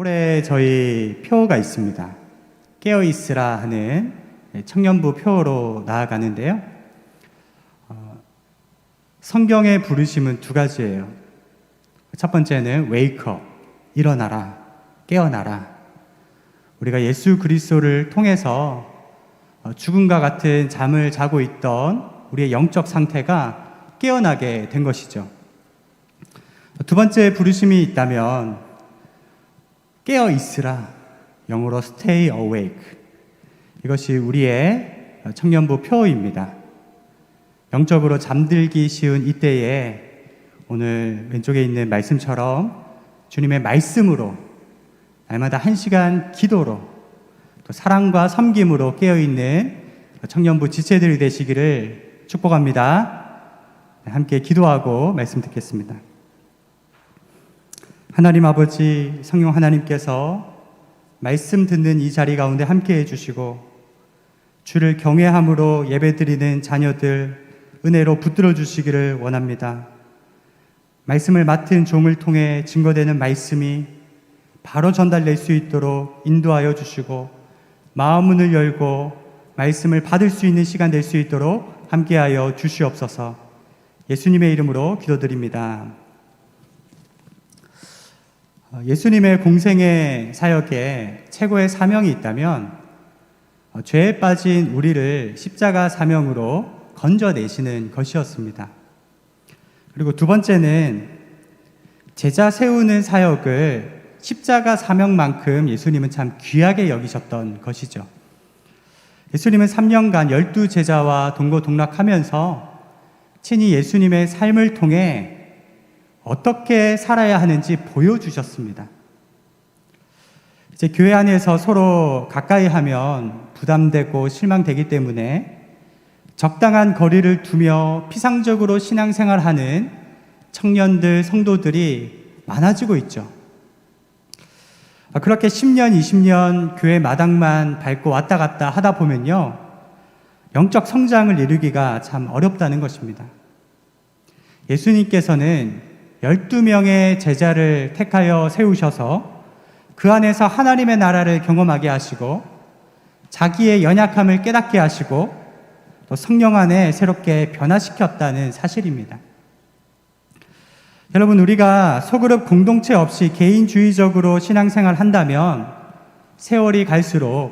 올해 저희 표가 있습니다. 깨어있으라 하는 청년부 표로 나아가는데요. 성경의 부르심은 두 가지예요. 첫 번째는 wake up, 일어나라, 깨어나라. 우리가 예수 그리스도를 통해서 죽음과 같은 잠을 자고 있던 우리의 영적 상태가 깨어나게 된 것이죠. 두 번째 부르심이 있다면 깨어 있으라, 영어로 stay awake. 이것이 우리의 청년부 표입니다. 영적으로 잠들기 쉬운 이때에 오늘 왼쪽에 있는 말씀처럼 주님의 말씀으로 날마다 1시간 기도로 또 사랑과 섬김으로 깨어있는 청년부 지체들이 되시기를 축복합니다. 함께 기도하고 말씀 듣겠습니다. 하나님 아버지, 성령 하나님께서 말씀 듣는 이 자리 가운데 함께 해주시고 주를 경외함으로 예배드리는 자녀들 은혜로 붙들어 주시기를 원합니다. 말씀을 맡은 종을 통해 증거되는 말씀이 바로 전달될 수 있도록 인도하여 주시고 마음문을 열고 말씀을 받을 수 있는 시간 될 수 있도록 함께하여 주시옵소서. 예수님의 이름으로 기도드립니다. 예수님의 공생의 사역에 최고의 사명이 있다면 죄에 빠진 우리를 십자가 사명으로 건져내시는 것이었습니다. 그리고 두 번째는 제자 세우는 사역을 십자가 사명만큼 예수님은 참 귀하게 여기셨던 것이죠. 예수님은 3년간 12제자와 동고동락하면서 친히 예수님의 삶을 통해 어떻게 살아야 하는지 보여주셨습니다. 이제 교회 안에서 서로 가까이 하면 부담되고 실망되기 때문에 적당한 거리를 두며 피상적으로 신앙생활하는 청년들, 성도들이 많아지고 있죠. 그렇게 10년, 20년 교회 마당만 밟고 왔다 갔다 하다 보면요, 영적 성장을 이루기가 참 어렵다는 것입니다. 예수님께서는 12명의 제자를 택하여 세우셔서 그 안에서 하나님의 나라를 경험하게 하시고 자기의 연약함을 깨닫게 하시고 또 성령 안에 새롭게 변화시켰다는 사실입니다. 여러분, 우리가 소그룹 공동체 없이 개인주의적으로 신앙생활 한다면 세월이 갈수록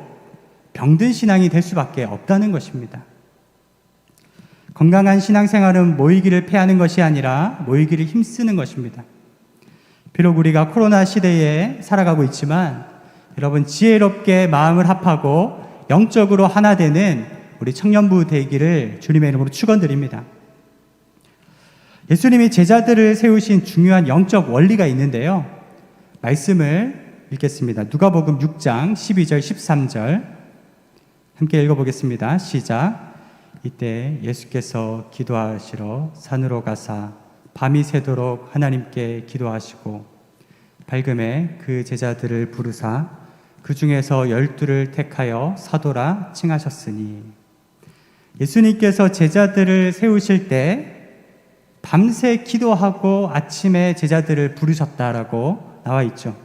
병든 신앙이 될 수밖에 없다는 것입니다. 건강한 신앙생활은 모이기를 패하는 것이 아니라 모이기를 힘쓰는 것입니다. 비록 우리가 코로나 시대에 살아가고 있지만 여러분, 지혜롭게 마음을 합하고 영적으로 하나 되는 우리 청년부 되기를 주님의 이름으로 축원드립니다. 예수님이 제자들을 세우신 중요한 영적 원리가 있는데요. 말씀을 읽겠습니다. 누가복음 6장 12절 13절 함께 읽어보겠습니다. 시작. 이때 예수께서 기도하시러 산으로 가사 밤이 새도록 하나님께 기도하시고 밝음에 그 제자들을 부르사 그 중에서 12를 택하여 사도라 칭하셨으니, 예수님께서 제자들을 세우실 때 밤새 기도하고 아침에 제자들을 부르셨다라고 나와 있죠.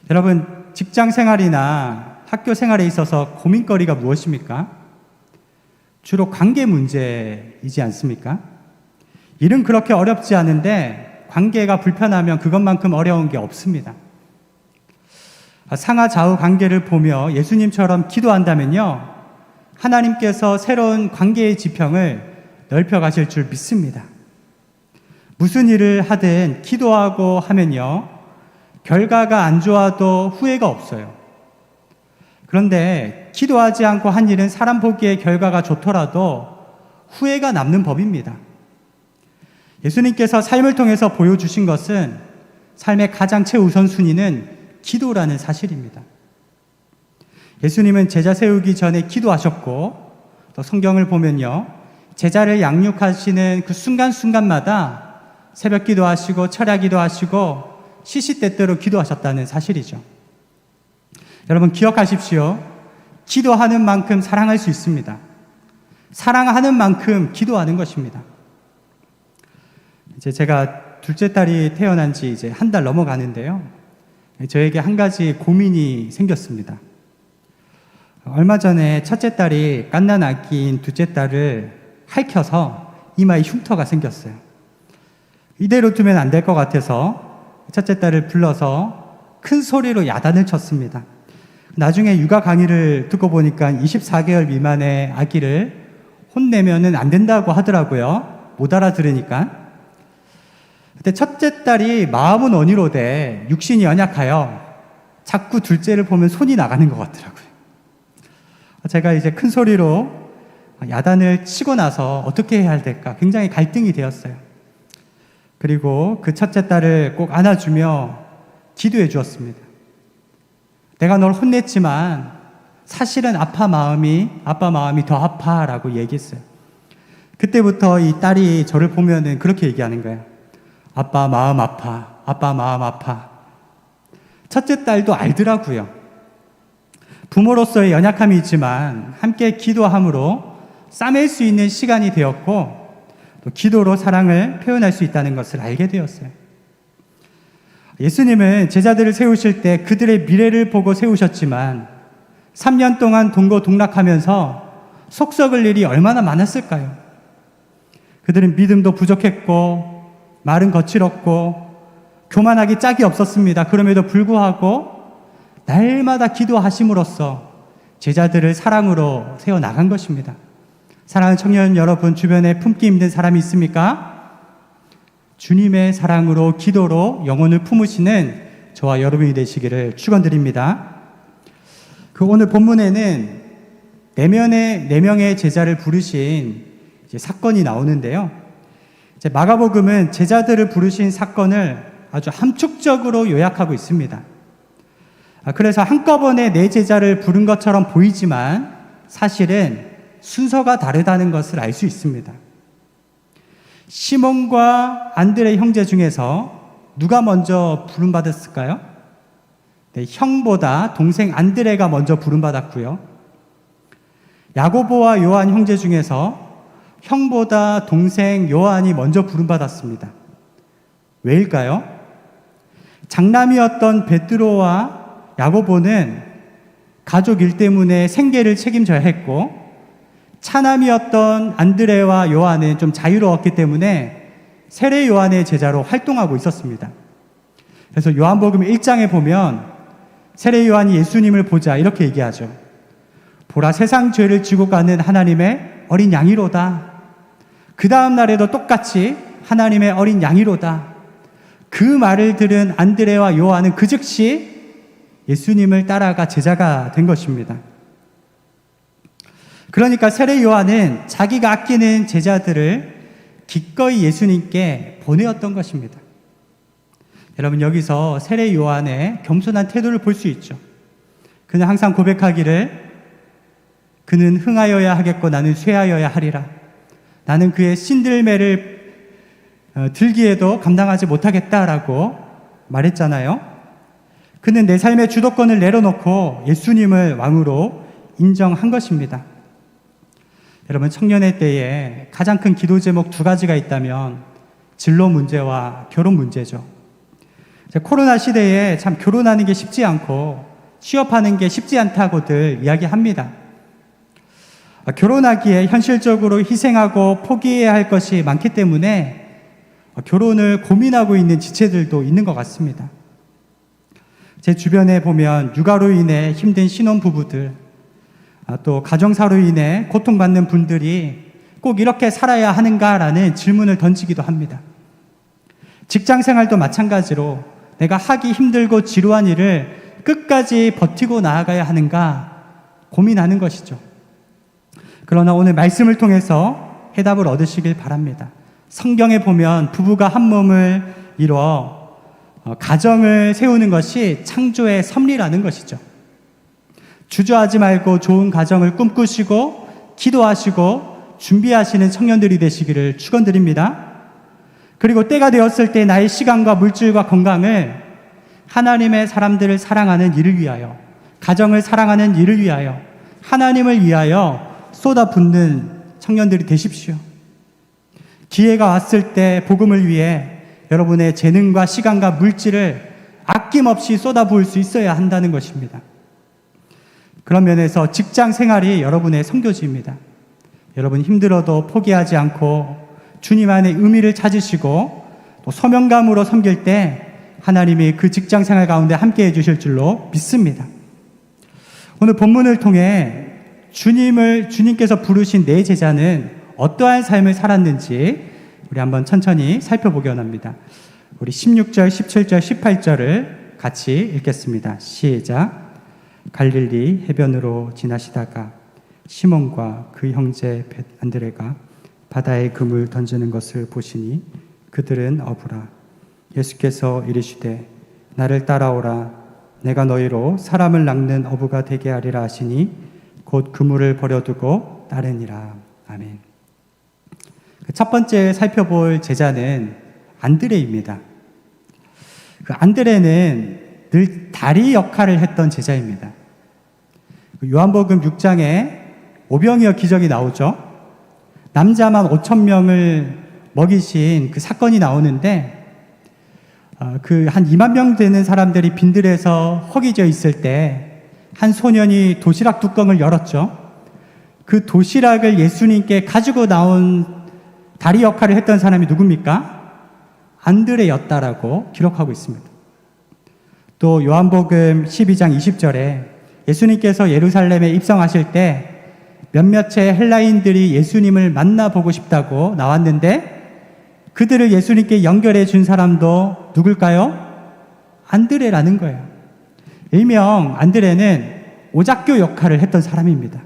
여러분, 직장 생활이나 학교 생활에 있어서 고민거리가 무엇입니까? 주로 관계 문제이지 않습니까? 일은 그렇게 어렵지 않은데 관계가 불편하면 그것만큼 어려운 게 없습니다. 상하좌우 관계를 보며 예수님처럼 기도한다면요, 하나님께서 새로운 관계의 지평을 넓혀가실 줄 믿습니다. 무슨 일을 하든 기도하고 하면요, 결과가 안 좋아도 후회가 없어요. 그런데 기도하지 않고 한 일은 사람 보기에 결과가 좋더라도 후회가 남는 법입니다. 예수님께서 삶을 통해서 보여주신 것은 삶의 가장 최우선순위는 기도라는 사실입니다. 예수님은 제자 세우기 전에 기도하셨고, 또 성경을 보면요, 제자를 양육하시는 그 순간순간마다 새벽 기도하시고 철야 기도하시고 시시때때로 기도하셨다는 사실이죠. 여러분, 기억하십시오. 기도하는 만큼 사랑할 수 있습니다. 사랑하는 만큼 기도하는 것입니다. 이제 제가 둘째 딸이 태어난 지 이제 한 달 넘어가는데요. 저에게 한 가지 고민이 생겼습니다. 얼마 전에 첫째 딸이 갓난 아기인 둘째 딸을 핥혀서 이마에 흉터가 생겼어요. 이대로 두면 안 될 것 같아서 첫째 딸을 불러서 큰 소리로 야단을 쳤습니다. 나중에 육아 강의를 듣고 보니까 24개월 미만의 아기를 혼내면은 안 된다고 하더라고요. 못 알아들으니까. 근데 첫째 딸이 마음은 언니로되 육신이 연약하여 자꾸 둘째를 보면 손이 나가는 것 같더라고요. 제가 이제 큰 소리로 야단을 치고 나서 어떻게 해야 될까 굉장히 갈등이 되었어요. 그리고 그 첫째 딸을 꼭 안아주며 기도해 주었습니다. 내가 널 혼냈지만 사실은 아빠 마음이 더 아파라고 얘기했어요. 그때부터 이 딸이 저를 보면은 그렇게 얘기하는 거예요. 아빠 마음 아파. 아빠 마음 아파. 첫째 딸도 알더라고요. 부모로서의 연약함이 있지만 함께 기도함으로 싸맬 수 있는 시간이 되었고 또 기도로 사랑을 표현할 수 있다는 것을 알게 되었어요. 예수님은 제자들을 세우실 때 그들의 미래를 보고 세우셨지만 3년 동안 동고동락하면서 속 썩을 일이 얼마나 많았을까요? 그들은 믿음도 부족했고 말은 거칠었고 교만하기 짝이 없었습니다. 그럼에도 불구하고 날마다 기도하심으로써 제자들을 사랑으로 세워나간 것입니다. 사랑하는 청년 여러분, 주변에 품기 힘든 사람이 있습니까? 주님의 사랑으로 기도로 영혼을 품으시는 저와 여러분이 되시기를 축원드립니다. 오늘 본문에는 네 명의 제자를 부르신 사건이 나오는데요. 마가복음은 제자들을 부르신 사건을 아주 함축적으로 요약하고 있습니다. 그래서 한꺼번에 네 제자를 부른 것처럼 보이지만 사실은 순서가 다르다는 것을 알 수 있습니다. 시몬과 안드레 형제 중에서 누가 먼저 부름받았을까요? 네, 형보다 동생 안드레가 먼저 부름받았고요. 야고보와 요한 형제 중에서 형보다 동생 요한이 먼저 부름받았습니다. 왜일까요? 장남이었던 베드로와 야고보는 가족 일 때문에 생계를 책임져야 했고 차남이었던 안드레와 요한은 좀 자유로웠기 때문에 세례 요한의 제자로 활동하고 있었습니다. 그래서 요한복음 1장에 보면 세례 요한이 예수님을 보자 이렇게 얘기하죠. 보라, 세상 죄를 지고 가는 하나님의 어린 양이로다. 그 다음 날에도 똑같이 하나님의 어린 양이로다. 그 말을 들은 안드레와 요한은 그 즉시 예수님을 따라가 제자가 된 것입니다. 그러니까 세례 요한은 자기가 아끼는 제자들을 기꺼이 예수님께 보내었던 것입니다. 여러분, 여기서 세례 요한의 겸손한 태도를 볼 수 있죠. 그는 항상 고백하기를 그는 흥하여야 하겠고 나는 쇠하여야 하리라. 나는 그의 신들매를 들기에도 감당하지 못하겠다라고 말했잖아요. 그는 내 삶의 주도권을 내려놓고 예수님을 왕으로 인정한 것입니다. 여러분, 청년의 때에 가장 큰 기도 제목 두 가지가 있다면 진로 문제와 결혼 문제죠. 코로나 시대에 참 결혼하는 게 쉽지 않고 취업하는 게 쉽지 않다고들 이야기합니다. 결혼하기에 현실적으로 희생하고 포기해야 할 것이 많기 때문에 결혼을 고민하고 있는 지체들도 있는 것 같습니다. 제 주변에 보면 육아로 인해 힘든 신혼부부들, 또 가정사로 인해 고통받는 분들이 꼭 이렇게 살아야 하는가라는 질문을 던지기도 합니다. 직장생활도 마찬가지로 내가 하기 힘들고 지루한 일을 끝까지 버티고 나아가야 하는가 고민하는 것이죠. 그러나 오늘 말씀을 통해서 해답을 얻으시길 바랍니다. 성경에 보면 부부가 한 몸을 이루어 가정을 세우는 것이 창조의 섭리라는 것이죠. 주저하지 말고 좋은 가정을 꿈꾸시고 기도하시고 준비하시는 청년들이 되시기를 축원드립니다. 그리고 때가 되었을 때 나의 시간과 물질과 건강을 하나님의 사람들을 사랑하는 일을 위하여, 가정을 사랑하는 일을 위하여, 하나님을 위하여 쏟아붓는 청년들이 되십시오. 기회가 왔을 때 복음을 위해 여러분의 재능과 시간과 물질을 아낌없이 쏟아부을 수 있어야 한다는 것입니다. 그런 면에서 직장 생활이 여러분의 선교지입니다. 여러분 힘들어도 포기하지 않고 주님 안에 의미를 찾으시고 또 소명감으로 섬길 때 하나님이 그 직장 생활 가운데 함께 해주실 줄로 믿습니다. 오늘 본문을 통해 주님께서 부르신 네 제자는 어떠한 삶을 살았는지 우리 한번 천천히 살펴보기 원합니다. 우리 16절, 17절, 18절을 같이 읽겠습니다. 시작. 갈릴리 해변으로 지나시다가 시몬과 그 형제 안드레가 바다에 그물 던지는 것을 보시니 그들은 어부라. 예수께서 이르시되 나를 따라오라. 내가 너희로 사람을 낚는 어부가 되게 하리라 하시니 곧 그물을 버려두고 따르니라. 아멘. 첫 번째 살펴볼 제자는 안드레입니다. 그 안드레는 늘 다리 역할을 했던 제자입니다. 요한복음 6장에 오병이어 기적이 나오죠. 남자만 5,000명을 먹이신 그 사건이 나오는데 그 한 2만 명 되는 사람들이 빈들에서 허기져 있을 때 한 소년이 도시락 뚜껑을 열었죠. 그 도시락을 예수님께 가지고 나온 다리 역할을 했던 사람이 누굽니까? 안드레였다라고 기록하고 있습니다. 또 요한복음 12장 20절에 예수님께서 예루살렘에 입성하실 때 몇몇의 헬라인들이 예수님을 만나보고 싶다고 나왔는데 그들을 예수님께 연결해 준 사람도 누굴까요? 안드레라는 거예요. 일명 안드레는 오작교 역할을 했던 사람입니다.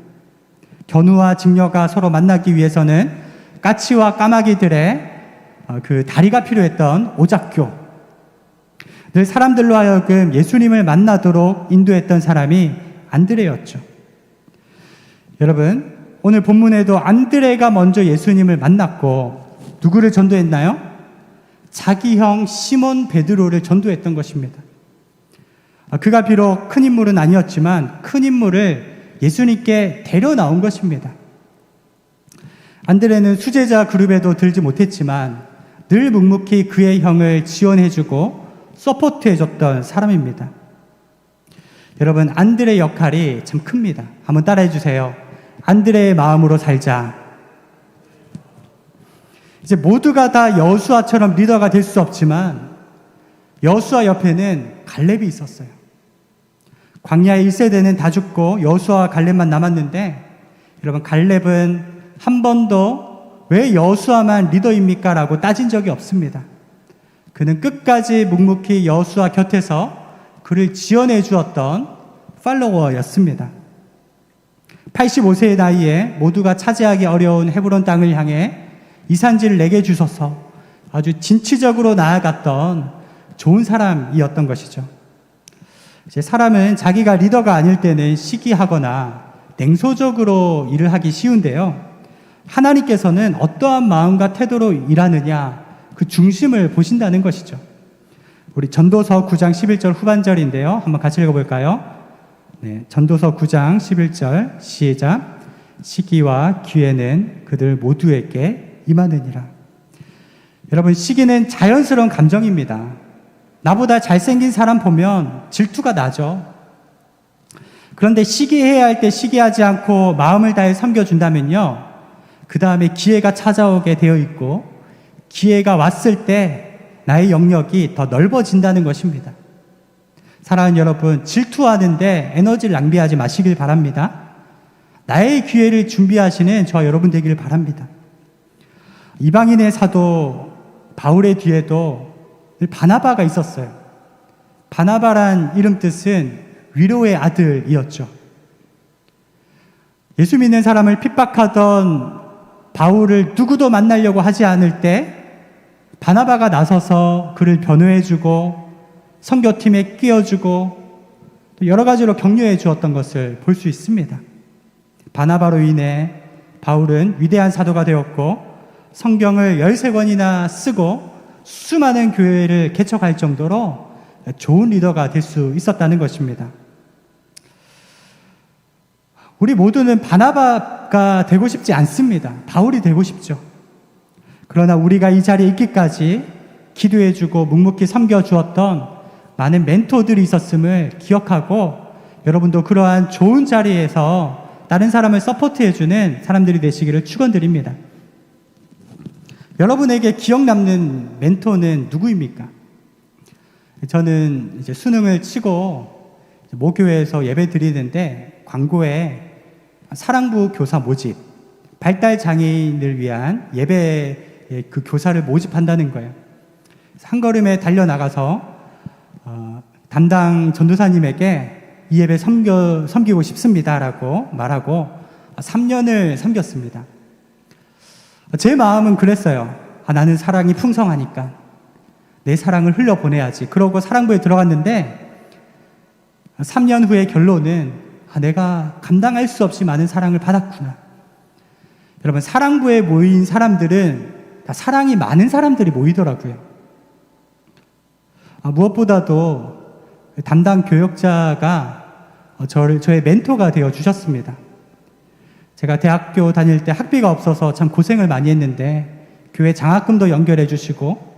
견우와 직녀가 서로 만나기 위해서는 까치와 까마귀들의 그 다리가 필요했던 오작교. 늘 사람들로 하여금 예수님을 만나도록 인도했던 사람이 안드레였죠. 여러분, 오늘 본문에도 안드레가 먼저 예수님을 만났고 누구를 전도했나요? 자기 형 시몬 베드로를 전도했던 것입니다. 그가 비록 큰 인물은 아니었지만 큰 인물을 예수님께 데려 나온 것입니다. 안드레는 수제자 그룹에도 들지 못했지만 늘 묵묵히 그의 형을 지원해주고 서포트해줬던 사람입니다. 여러분, 안드레의 역할이 참 큽니다. 한번 따라해 주세요. 안드레의 마음으로 살자. 이제 모두가 다 여호수아처럼 리더가 될 수 없지만 여호수아 옆에는 갈렙이 있었어요. 광야의 1세대는 다 죽고 여호수아와 갈렙만 남았는데 여러분, 갈렙은 한 번도 왜 여호수아만 리더입니까? 라고 따진 적이 없습니다. 그는 끝까지 묵묵히 여호수아 곁에서 그를 지원해 주었던 팔로워였습니다. 85세의 나이에 모두가 차지하기 어려운 헤브론 땅을 향해 이 산지를 내게 주소서 아주 진취적으로 나아갔던 좋은 사람이었던 것이죠. 이제 사람은 자기가 리더가 아닐 때는 시기하거나 냉소적으로 일을 하기 쉬운데요. 하나님께서는 어떠한 마음과 태도로 일하느냐 그 중심을 보신다는 것이죠. 우리 전도서 9장 11절 후반절인데요. 한번 같이 읽어볼까요? 네, 전도서 9장 11절 시작. 시기와 기회는 그들 모두에게 임하느니라. 여러분, 시기는 자연스러운 감정입니다. 나보다 잘생긴 사람 보면 질투가 나죠. 그런데 시기해야 할 때 시기하지 않고 마음을 다해 섬겨준다면요, 그 다음에 기회가 찾아오게 되어 있고 기회가 왔을 때 나의 영역이 더 넓어진다는 것입니다. 사랑하는 여러분, 질투하는데 에너지를 낭비하지 마시길 바랍니다. 나의 기회를 준비하시는 저와 여러분 되기를 바랍니다. 이방인의 사도 바울의 뒤에도 바나바가 있었어요. 바나바란 이름 뜻은 위로의 아들이었죠. 예수 믿는 사람을 핍박하던 바울을 누구도 만나려고 하지 않을 때 바나바가 나서서 그를 변호해주고 선교팀에 끼워주고 또 여러 가지로 격려해 주었던 것을 볼 수 있습니다. 바나바로 인해 바울은 위대한 사도가 되었고 성경을 13권이나 쓰고 수많은 교회를 개척할 정도로 좋은 리더가 될 수 있었다는 것입니다. 우리 모두는 바나바가 되고 싶지 않습니다. 바울이 되고 싶죠. 그러나 우리가 이 자리에 있기까지 기도해주고 묵묵히 섬겨주었던 많은 멘토들이 있었음을 기억하고 여러분도 그러한 좋은 자리에서 다른 사람을 서포트해주는 사람들이 되시기를 축원드립니다. 여러분에게 기억 남는 멘토는 누구입니까? 저는 이제 수능을 치고 모교에서 예배 드리는데 광고에 사랑부 교사 모집, 발달 장애인을 위한 예배 그 교사를 모집한다는 거예요. 한 걸음에 달려나가서 담당 전도사님에게 이 예배 섬기고 싶습니다라고 말하고 3년을 섬겼습니다. 제 마음은 그랬어요. 나는 사랑이 풍성하니까 내 사랑을 흘려보내야지. 그러고 사랑부에 들어갔는데 3년 후의 결론은 내가 감당할 수 없이 많은 사랑을 받았구나. 여러분, 사랑부에 모인 사람들은 다 사랑이 많은 사람들이 모이더라고요. 무엇보다도 담당 교역자가 저의 멘토가 되어 주셨습니다. 제가 대학교 다닐 때 학비가 없어서 참 고생을 많이 했는데 교회 장학금도 연결해 주시고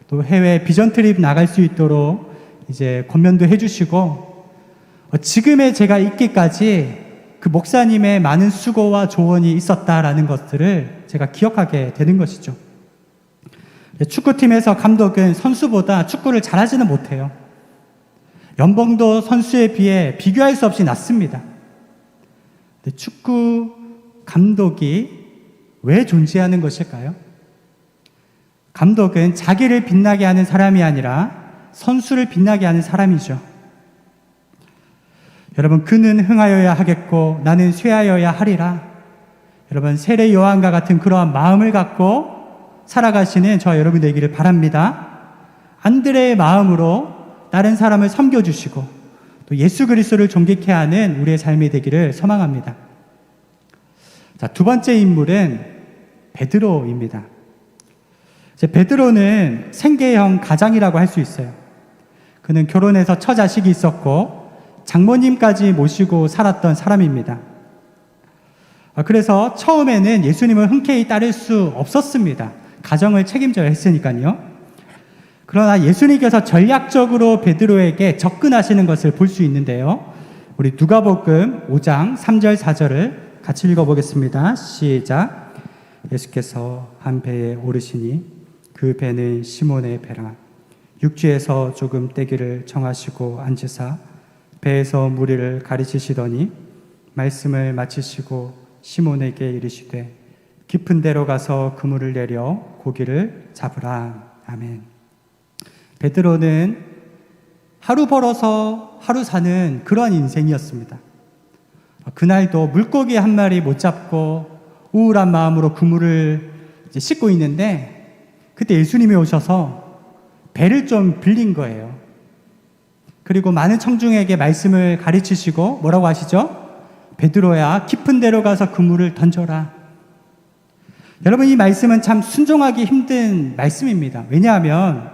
또 해외 비전 트립 나갈 수 있도록 이제 권면도 해 주시고 지금의 제가 있기까지 그 목사님의 많은 수고와 조언이 있었다라는 것들을 제가 기억하게 되는 것이죠. 축구팀에서 감독은 선수보다 축구를 잘하지는 못해요. 연봉도 선수에 비해 비교할 수 없이 낮습니다. 근데 축구 감독이 왜 존재하는 것일까요? 감독은 자기를 빛나게 하는 사람이 아니라 선수를 빛나게 하는 사람이죠. 여러분, 그는 흥하여야 하겠고 나는 쇠하여야 하리라. 여러분, 세례 요한과 같은 그러한 마음을 갖고 살아가시는 저와 여러분 되기를 바랍니다. 안드레의 마음으로 다른 사람을 섬겨주시고 또 예수 그리스도를 존귀케 하는 우리의 삶이 되기를 소망합니다. 자, 두 번째 인물은 베드로입니다. 베드로는 생계형 가장이라고 할 수 있어요. 그는 결혼해서 처자식이 있었고 장모님까지 모시고 살았던 사람입니다. 그래서 처음에는 예수님을 흔쾌히 따를 수 없었습니다. 가정을 책임져야 했으니까요. 그러나 예수님께서 전략적으로 베드로에게 접근하시는 것을 볼 수 있는데요. 우리 누가복음 5장 3절 4절을 같이 읽어보겠습니다. 시작. 예수께서 한 배에 오르시니 그 배는 시몬의 배라. 육지에서 조금 떼기를 정하시고 앉으사 배에서 무리를 가르치시더니 말씀을 마치시고 시몬에게 이르시되 깊은 데로 가서 그물을 내려 고기를 잡으라. 아멘. 베드로는 하루 벌어서 하루 사는 그러한 인생이었습니다. 그날도 물고기 한 마리 못 잡고 우울한 마음으로 그물을 씻고 있는데 그때 예수님이 오셔서 배를 좀 빌린 거예요. 그리고 많은 청중에게 말씀을 가르치시고 뭐라고 하시죠? 베드로야, 깊은 데로 가서 그물을 던져라. 여러분, 이 말씀은 참 순종하기 힘든 말씀입니다. 왜냐하면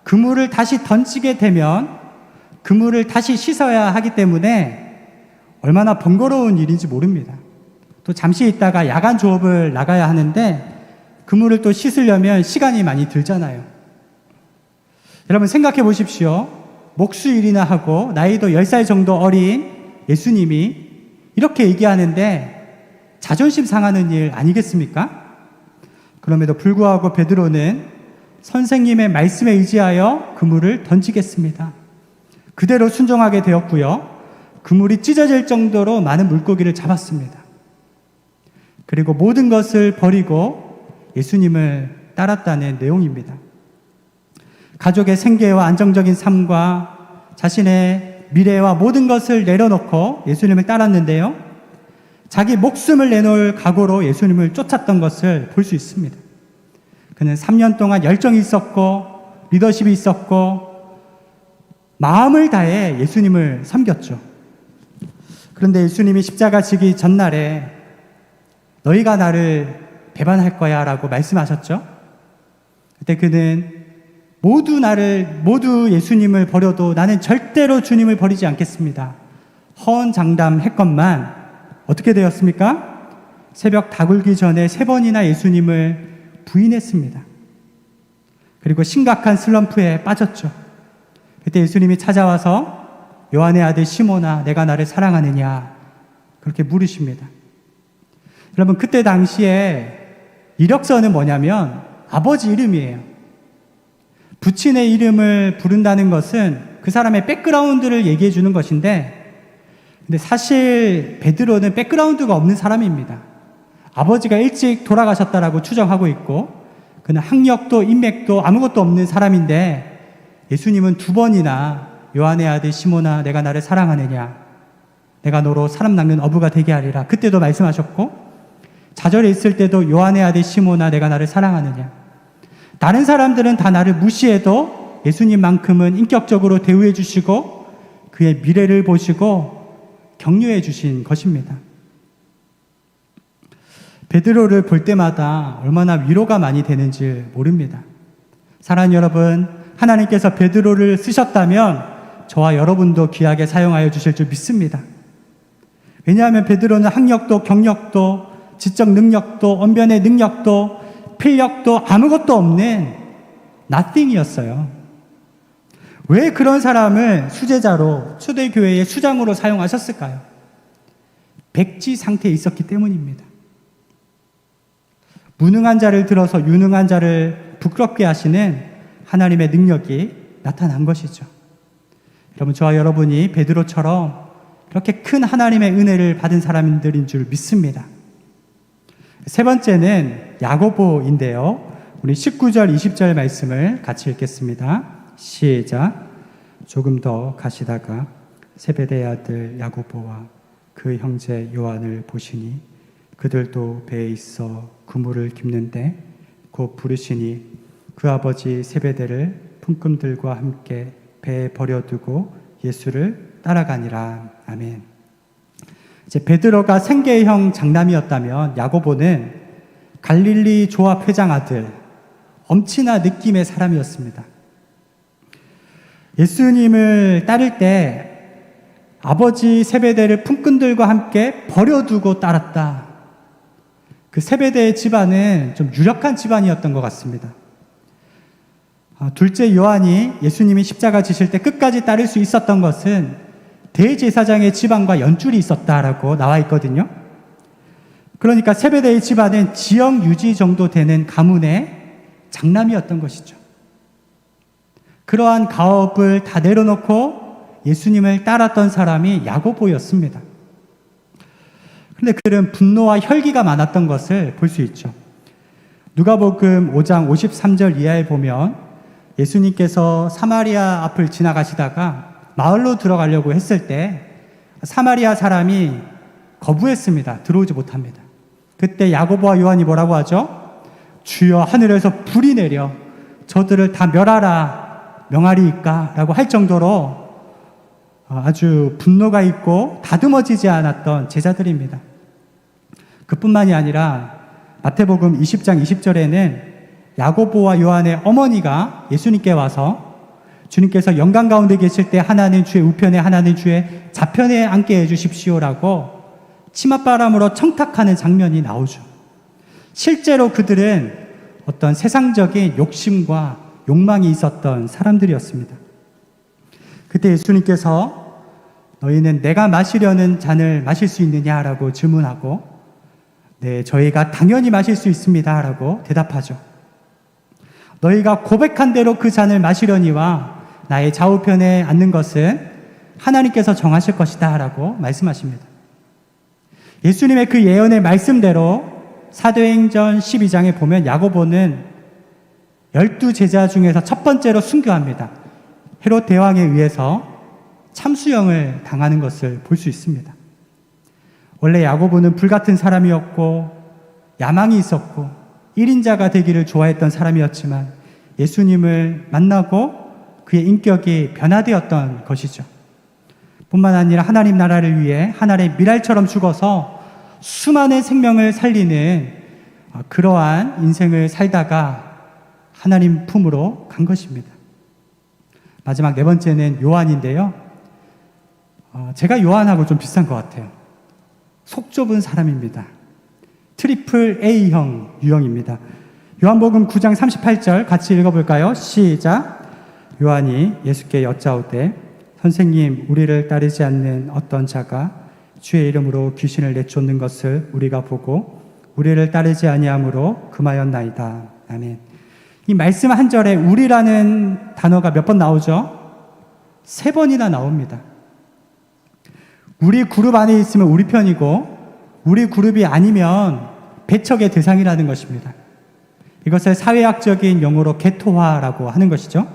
그물을 다시 던지게 되면 그물을 다시 씻어야 하기 때문에 얼마나 번거로운 일인지 모릅니다. 또 잠시 있다가 야간 조업을 나가야 하는데 그물을 또 씻으려면 시간이 많이 들잖아요. 여러분, 생각해 보십시오. 목수일이나 하고 나이도 10살 정도 어린 예수님이 이렇게 얘기하는데 자존심 상하는 일 아니겠습니까? 그럼에도 불구하고 베드로는 선생님의 말씀에 의지하여 그물을 던지겠습니다. 그대로 순종하게 되었고요. 그물이 찢어질 정도로 많은 물고기를 잡았습니다. 그리고 모든 것을 버리고 예수님을 따랐다는 내용입니다. 가족의 생계와 안정적인 삶과 자신의 미래와 모든 것을 내려놓고 예수님을 따랐는데요. 자기 목숨을 내놓을 각오로 예수님을 쫓았던 것을 볼 수 있습니다. 그는 3년 동안 열정이 있었고 리더십이 있었고 마음을 다해 예수님을 섬겼죠. 그런데 예수님이 십자가 지기 전날에 너희가 나를 배반할 거야 라고 말씀하셨죠. 그때 그는 모두 예수님을 버려도 나는 절대로 주님을 버리지 않겠습니다. 허언장담했건만 어떻게 되었습니까? 새벽 다굴기 전에 3번이나 예수님을 부인했습니다. 그리고 심각한 슬럼프에 빠졌죠. 그때 예수님이 찾아와서 요한의 아들 시몬아, 내가 나를 사랑하느냐? 그렇게 물으십니다. 여러분, 그때 당시에 이력서는 뭐냐면 아버지 이름이에요. 부친의 이름을 부른다는 것은 그 사람의 백그라운드를 얘기해 주는 것인데, 근데 사실 베드로는 백그라운드가 없는 사람입니다. 아버지가 일찍 돌아가셨다라고 추정하고 있고, 그는 학력도 인맥도 아무것도 없는 사람인데, 예수님은 2번이나 요한의 아들 시몬아, 내가 나를 사랑하느냐? 내가 너로 사람 낚는 어부가 되게 하리라. 그때도 말씀하셨고, 좌절에 있을 때도 요한의 아들 시몬아, 내가 나를 사랑하느냐? 다른 사람들은 다 나를 무시해도 예수님만큼은 인격적으로 대우해 주시고 그의 미래를 보시고 격려해 주신 것입니다. 베드로를 볼 때마다 얼마나 위로가 많이 되는지 모릅니다. 사랑하는 여러분, 하나님께서 베드로를 쓰셨다면 저와 여러분도 귀하게 사용하여 주실 줄 믿습니다. 왜냐하면 베드로는 학력도 경력도 지적 능력도 언변의 능력도 필력도 아무것도 없는 nothing이었어요. 왜 그런 사람을 수제자로 초대교회의 수장으로 사용하셨을까요? 백지 상태에 있었기 때문입니다. 무능한 자를 들어서 유능한 자를 부끄럽게 하시는 하나님의 능력이 나타난 것이죠. 여러분, 저와 여러분이 베드로처럼 그렇게 큰 하나님의 은혜를 받은 사람들인 줄 믿습니다. 세 번째는 야고보인데요. 우리 19절, 20절 말씀을 같이 읽겠습니다. 시작. 조금 더 가시다가 세베대의 아들 야고보와 그 형제 요한을 보시니 그들도 배에 있어 그물을 깁는데 곧 부르시니 그 아버지 세베대를 품꾼들과 함께 배에 버려두고 예수를 따라가니라. 아멘. 이제 베드로가 생계형 장남이었다면 야고보는 갈릴리 조합 회장 아들, 엄친아 느낌의 사람이었습니다. 예수님을 따를 때 아버지 세베대를 품꾼들과 함께 버려두고 따랐다. 그 세베대의 집안은 좀 유력한 집안이었던 것 같습니다. 둘째 요한이 예수님이 십자가 지실 때 끝까지 따를 수 있었던 것은 대제사장의 집안과 연줄이 있었다라고 나와 있거든요. 그러니까 세베대의 집안은 지역 유지 정도 되는 가문의 장남이었던 것이죠. 그러한 가업을 다 내려놓고 예수님을 따랐던 사람이 야고보였습니다. 그런데 그들은 분노와 혈기가 많았던 것을 볼 수 있죠. 누가복음 5장 53절 이하에 보면 예수님께서 사마리아 앞을 지나가시다가 마을로 들어가려고 했을 때 사마리아 사람이 거부했습니다. 들어오지 못합니다. 그때 야고보와 요한이 뭐라고 하죠? 주여, 하늘에서 불이 내려 저들을 다 멸하라 명하리이까? 라고 할 정도로 아주 분노가 있고 다듬어지지 않았던 제자들입니다. 그뿐만이 아니라 마태복음 20장 20절에는 야고보와 요한의 어머니가 예수님께 와서 주님께서 영광 가운데 계실 때 하나는 주의 우편에 하나는 주의 좌편에 앉게 해주십시오라고 치맛바람으로 청탁하는 장면이 나오죠. 실제로 그들은 어떤 세상적인 욕심과 욕망이 있었던 사람들이었습니다. 그때 예수님께서 너희는 내가 마시려는 잔을 마실 수 있느냐라고 질문하고 네, 저희가 당연히 마실 수 있습니다 라고 대답하죠. 너희가 고백한 대로 그 잔을 마시려니와 나의 좌우편에 앉는 것은 하나님께서 정하실 것이다 라고 말씀하십니다. 예수님의 그 예언의 말씀대로 사도행전 12장에 보면 야고보는 12제자 중에서 첫 번째로 순교합니다. 헤롯 대왕에 의해서 참수형을 당하는 것을 볼 수 있습니다. 원래 야고보는 불같은 사람이었고 야망이 있었고 1인자가 되기를 좋아했던 사람이었지만 예수님을 만나고 그의 인격이 변화되었던 것이죠. 뿐만 아니라 하나님 나라를 위해 하나님의 미랄처럼 죽어서 수많은 생명을 살리는 그러한 인생을 살다가 하나님 품으로 간 것입니다. 마지막 네 번째는 요한인데요. 제가 요한하고 좀 비슷한 것 같아요. 속 좁은 사람입니다. 트리플 A형 유형입니다. 요한복음 9장 38절 같이 읽어볼까요? 시작. 요한이 예수께 여짜오되 선생님, 우리를 따르지 않는 어떤 자가 주의 이름으로 귀신을 내쫓는 것을 우리가 보고 우리를 따르지 아니하므로 금하였나이다. 아멘. 이 말씀 한 절에 우리라는 단어가 몇 번 나오죠? 3번이나 나옵니다. 우리 그룹 안에 있으면 우리 편이고 우리 그룹이 아니면 배척의 대상이라는 것입니다. 이것을 사회학적인 용어로 게토화라고 하는 것이죠.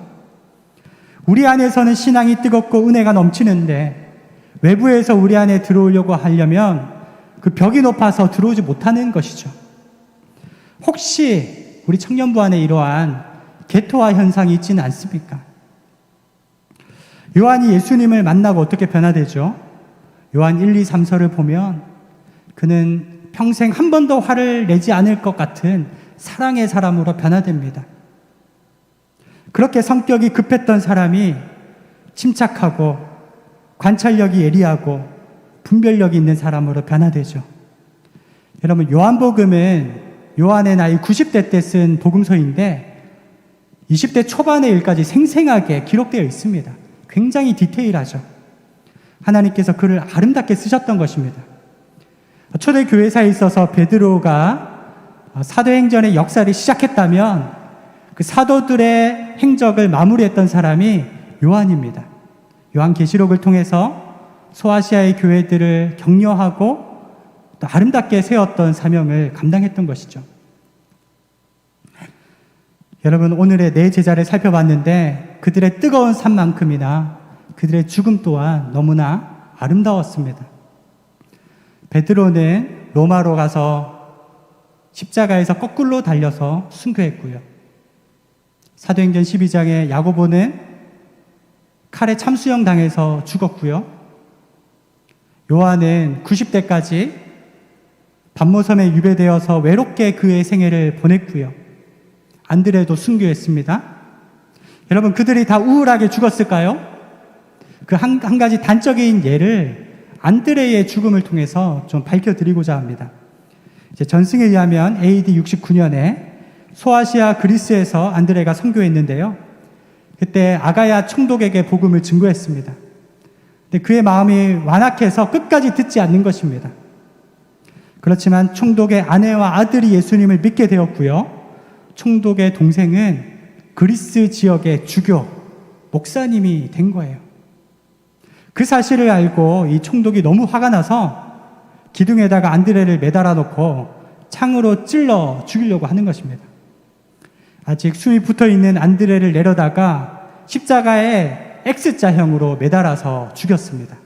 우리 안에서는 신앙이 뜨겁고 은혜가 넘치는데 외부에서 우리 안에 들어오려고 하려면 그 벽이 높아서 들어오지 못하는 것이죠. 혹시 우리 청년부 안에 이러한 게토화 현상이 있지는 않습니까? 요한이 예수님을 만나고 어떻게 변화되죠? 요한 1, 2, 3서를 보면 그는 평생 한 번도 화를 내지 않을 것 같은 사랑의 사람으로 변화됩니다. 그렇게 성격이 급했던 사람이 침착하고 관찰력이 예리하고 분별력이 있는 사람으로 변화되죠. 여러분, 요한복음은 요한의 나이 90대 때 쓴 복음서인데 20대 초반의 일까지 생생하게 기록되어 있습니다. 굉장히 디테일하죠. 하나님께서 그를 아름답게 쓰셨던 것입니다. 초대교회사에 있어서 베드로가 사도행전의 역사를 시작했다면 그 사도들의 행적을 마무리했던 사람이 요한입니다. 요한계시록을 통해서 소아시아의 교회들을 격려하고 또 아름답게 세웠던 사명을 감당했던 것이죠. 여러분, 오늘의 네 제자를 살펴봤는데 그들의 뜨거운 삶만큼이나 그들의 죽음 또한 너무나 아름다웠습니다. 베드로는 로마로 가서 십자가에서 거꾸로 달려서 순교했고요. 사도행전 12장의 야고보는 칼에 참수형 당해서 죽었고요. 요한은 90대까지 반모섬에 유배되어서 외롭게 그의 생애를 보냈고요. 안드레도 순교했습니다. 여러분, 그들이 다 우울하게 죽었을까요? 그 한 가지 단적인 예를 안드레의 죽음을 통해서 좀 밝혀드리고자 합니다. 이제 전승에 의하면 AD 69년에 소아시아 그리스에서 안드레가 선교했는데요. 그때 아가야 총독에게 복음을 증거했습니다. 근데 그의 마음이 완악해서 끝까지 듣지 않는 것입니다. 그렇지만 총독의 아내와 아들이 예수님을 믿게 되었고요. 총독의 동생은 그리스 지역의 주교, 목사님이 된 거예요. 그 사실을 알고 이 총독이 너무 화가 나서 기둥에다가 안드레를 매달아 놓고 창으로 찔러 죽이려고 하는 것입니다. 아직 숨이 붙어있는 안드레를 내려다가 십자가에 X자형으로 매달아서 죽였습니다.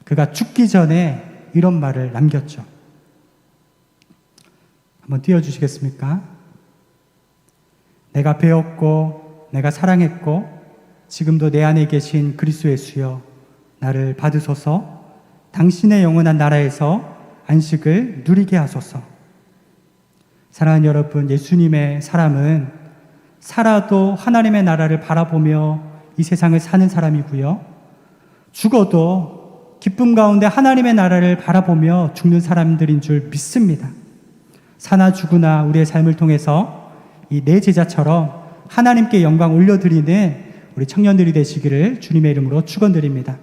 그가 죽기 전에 이런 말을 남겼죠. 한번 띄워주시겠습니까? 내가 배웠고 내가 사랑했고 지금도 내 안에 계신 그리스도의 수여, 나를 받으소서. 당신의 영원한 나라에서 안식을 누리게 하소서. 사랑하는 여러분, 예수님의 사람은 살아도 하나님의 나라를 바라보며 이 세상을 사는 사람이고요. 죽어도 기쁨 가운데 하나님의 나라를 바라보며 죽는 사람들인 줄 믿습니다. 사나 죽으나 우리의 삶을 통해서 이 네 제자처럼 하나님께 영광 올려드리는 우리 청년들이 되시기를 주님의 이름으로 축원드립니다.